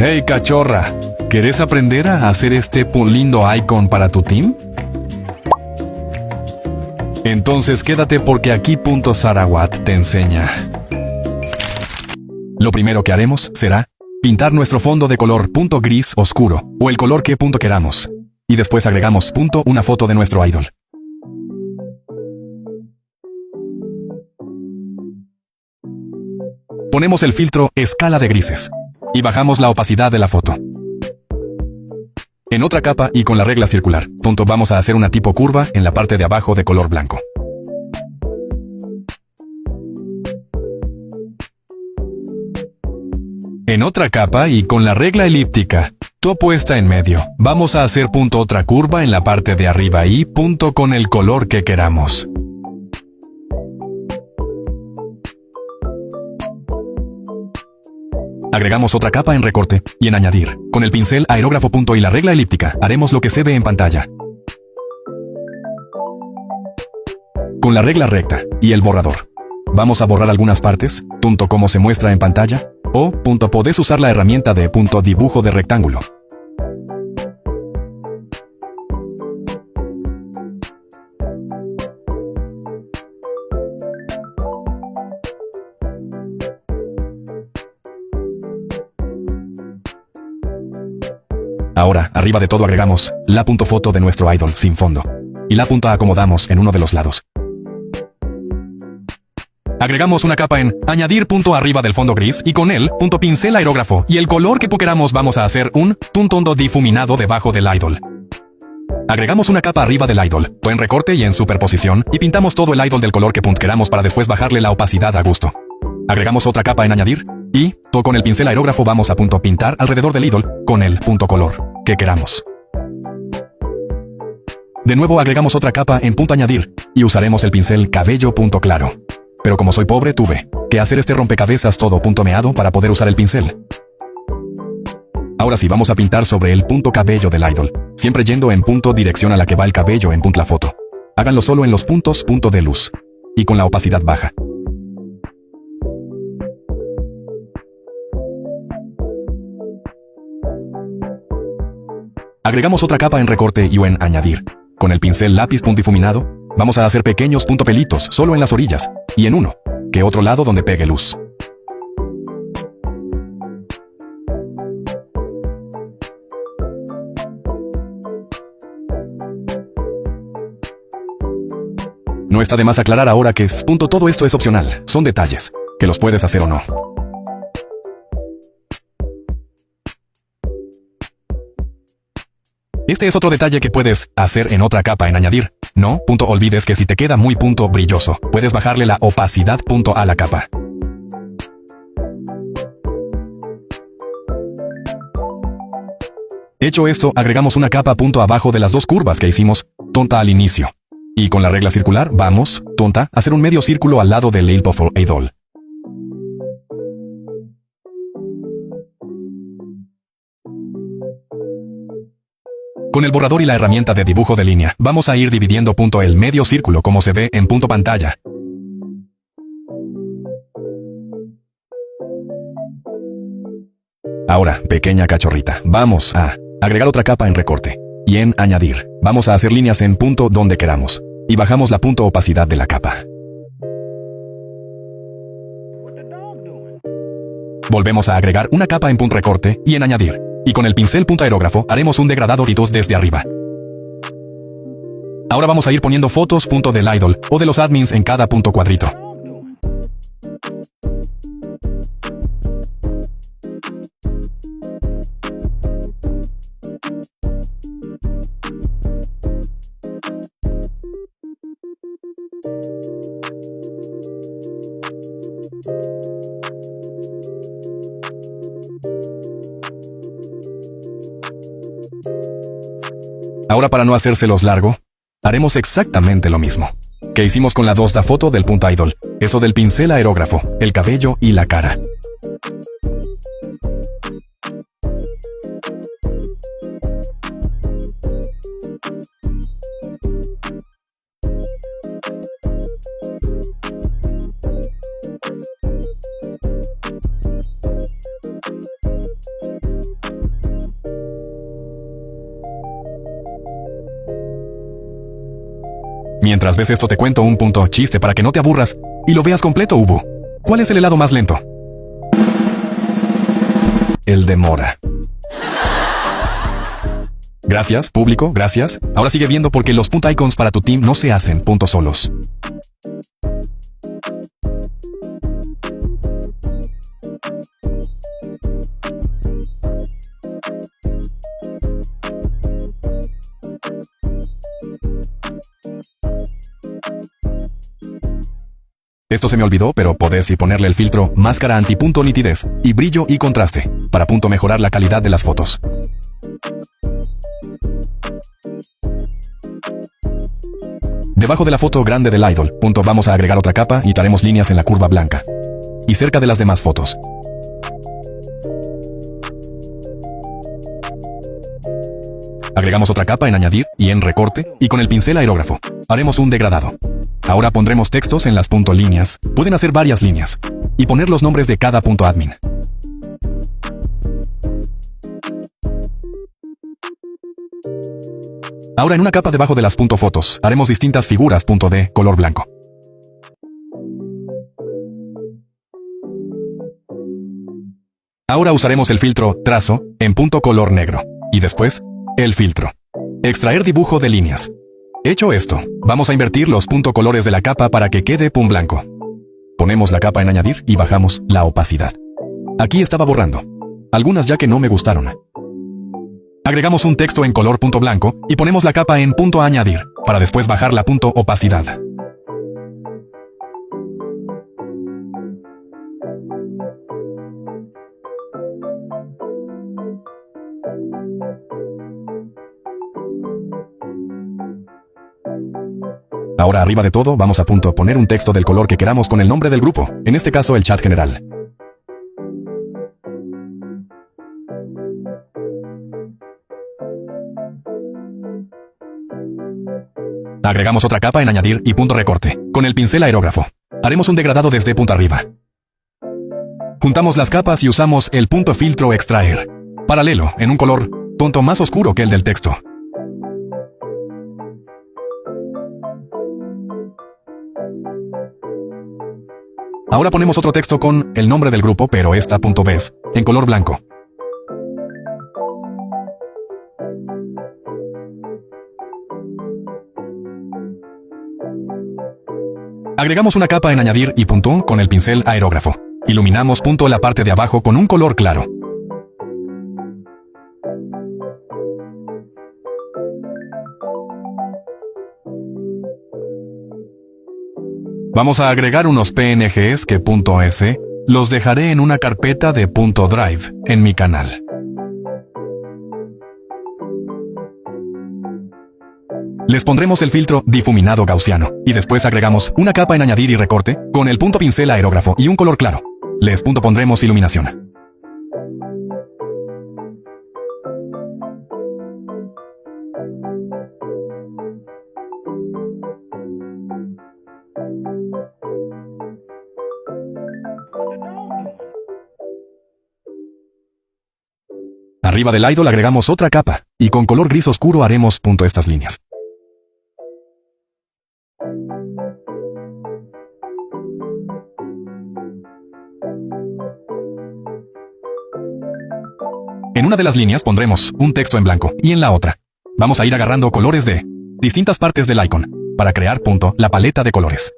Hey, cachorra, ¿querés aprender a hacer este lindo icon para tu team? Entonces quédate porque aquí Sarawat te enseña. Lo primero que haremos será pintar nuestro fondo de color gris oscuro o el color que queramos. Y después agregamos una foto de nuestro idol. Ponemos el filtro escala de grises y bajamos la opacidad de la foto. En otra capa y con la regla circular, vamos a hacer una tipo curva en la parte de abajo de color blanco. En otra capa y con la regla elíptica, puesta en medio, vamos a hacer otra curva en la parte de arriba y con el color que queramos. Agregamos otra capa en recorte y en añadir. Con el pincel aerógrafo y la regla elíptica haremos lo que se ve en pantalla. Con la regla recta y el borrador, vamos a borrar algunas partes, como se muestra en pantalla, o podés usar la herramienta de dibujo de rectángulo. Ahora, arriba de todo agregamos la foto de nuestro idol sin fondo. Y la acomodamos en uno de los lados. Agregamos una capa en añadir arriba del fondo gris y con él pincel aerógrafo y el color que queramos vamos a hacer un tono difuminado debajo del idol. Agregamos una capa arriba del idol, en recorte y en superposición y pintamos todo el idol del color que queramos para después bajarle la opacidad a gusto. Agregamos otra capa en añadir y con el pincel aerógrafo vamos a pintar alrededor del idol con el color que queramos. De nuevo agregamos otra capa en añadir y usaremos el pincel cabello claro. Pero como soy pobre tuve que hacer este rompecabezas todo meado para poder usar el pincel. Ahora sí vamos a pintar sobre el cabello del idol, siempre yendo en dirección a la que va el cabello en la foto. Háganlo solo en los puntos de luz y con la opacidad baja. Agregamos otra capa en recorte y en añadir. Con el pincel lápiz difuminado, vamos a hacer pequeños pelitos solo en las orillas y en uno, que otro lado donde pegue luz. No está de más aclarar ahora que todo esto es opcional, son detalles, que los puedes hacer o no. Este es otro detalle que puedes hacer en otra capa en añadir. No, olvides que si te queda muy brilloso, puedes bajarle la opacidad a la capa. Hecho esto, agregamos una capa abajo de las dos curvas que hicimos, al inicio. Y con la regla circular, vamos, a hacer un medio círculo al lado del idol. Con el borrador y la herramienta de dibujo de línea, vamos a ir dividiendo el medio círculo como se ve en pantalla. Ahora, pequeña cachorrita, vamos a agregar otra capa en recorte. Y en añadir, vamos a hacer líneas en donde queramos. Y bajamos la opacidad de la capa. Volvemos a agregar una capa en recorte y en añadir. Y con el pincel aerógrafo haremos un degradado desde arriba. Ahora vamos a ir poniendo fotos del idol o de los admins en cada cuadrito. Ahora para no hacérselos largo, haremos exactamente lo mismo que hicimos con la foto del idol, eso del pincel aerógrafo, el cabello y la cara. Mientras ves esto te cuento un punto chiste para que no te aburras y lo veas completo, Ubu. ¿Cuál es el helado más lento? El de mora. Gracias, público, gracias. Ahora sigue viendo porque los punto icons para tu team no se hacen puntos solos. Esto se me olvidó, pero podés y ponerle el filtro máscara anti-punto nitidez y brillo y contraste para punto mejorar la calidad de las fotos. Debajo de la foto grande del idol, punto vamos a agregar otra capa y daremos líneas en la curva blanca y cerca de las demás fotos. Agregamos otra capa en añadir y en recorte y con el pincel aerógrafo haremos un degradado. Ahora pondremos textos en las punto líneas, pueden hacer varias líneas, y poner los nombres de cada punto admin. Ahora en una capa debajo de las punto fotos, haremos distintas figuras punto de color blanco. Ahora usaremos el filtro trazo en punto color negro, y después, el filtro extraer dibujo de líneas. Hecho esto, vamos a invertir los punto colores de la capa para que quede pun blanco. Ponemos la capa en añadir y bajamos la opacidad. Aquí estaba borrando algunas ya que no me gustaron. Agregamos un texto en color punto blanco y ponemos la capa en punto añadir, para después bajar la punto opacidad. Ahora arriba de todo vamos a punto poner un texto del color que queramos con el nombre del grupo, en este caso el chat general. Agregamos otra capa en añadir y punto recorte, con el pincel aerógrafo. Haremos un degradado desde punto arriba. Juntamos las capas y usamos el punto filtro extraer, paralelo, en un color punto más oscuro que el del texto. Ahora ponemos otro texto con el nombre del grupo, pero esta punto ves, en color blanco. Agregamos una capa en añadir y punto con el pincel aerógrafo. Iluminamos punto la parte de abajo con un color claro. Vamos a agregar unos PNGs que .s los dejaré en una carpeta de .drive en mi canal. Les pondremos el filtro difuminado gaussiano y después agregamos una capa en añadir y recorte con el punto pincel aerógrafo y un color claro. Les pondremos iluminación. Arriba del idol agregamos otra capa, y con color gris oscuro haremos estas líneas. En una de las líneas pondremos un texto en blanco, y en la otra vamos a ir agarrando colores de distintas partes del icon, para crear la paleta de colores.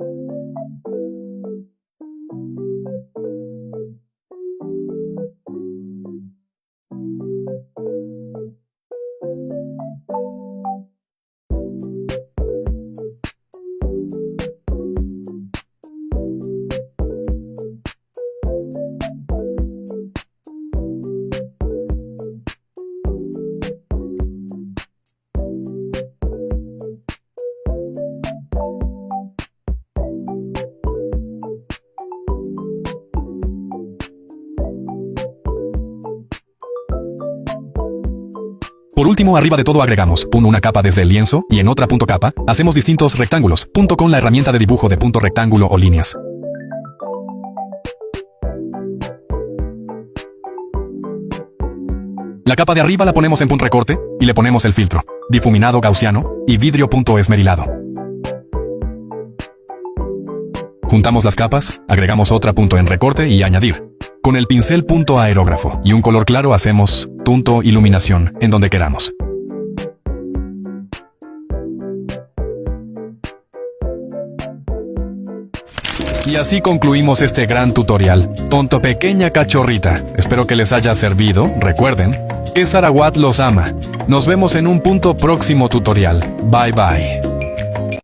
Por último, arriba de todo agregamos una capa desde el lienzo y en otra capa hacemos distintos rectángulos con la herramienta de dibujo de rectángulo o líneas. La capa de arriba la ponemos en recorte y le ponemos el filtro difuminado gaussiano y vidrio esmerilado. Juntamos las capas, agregamos otra punto en recorte y añadir. Con el pincel punto aerógrafo y un color claro hacemos punto iluminación en donde queramos. Y así concluimos este gran tutorial. Tonto pequeña cachorrita. Espero que les haya servido. Recuerden que Sarawat los ama. Nos vemos en un próximo tutorial. Bye bye.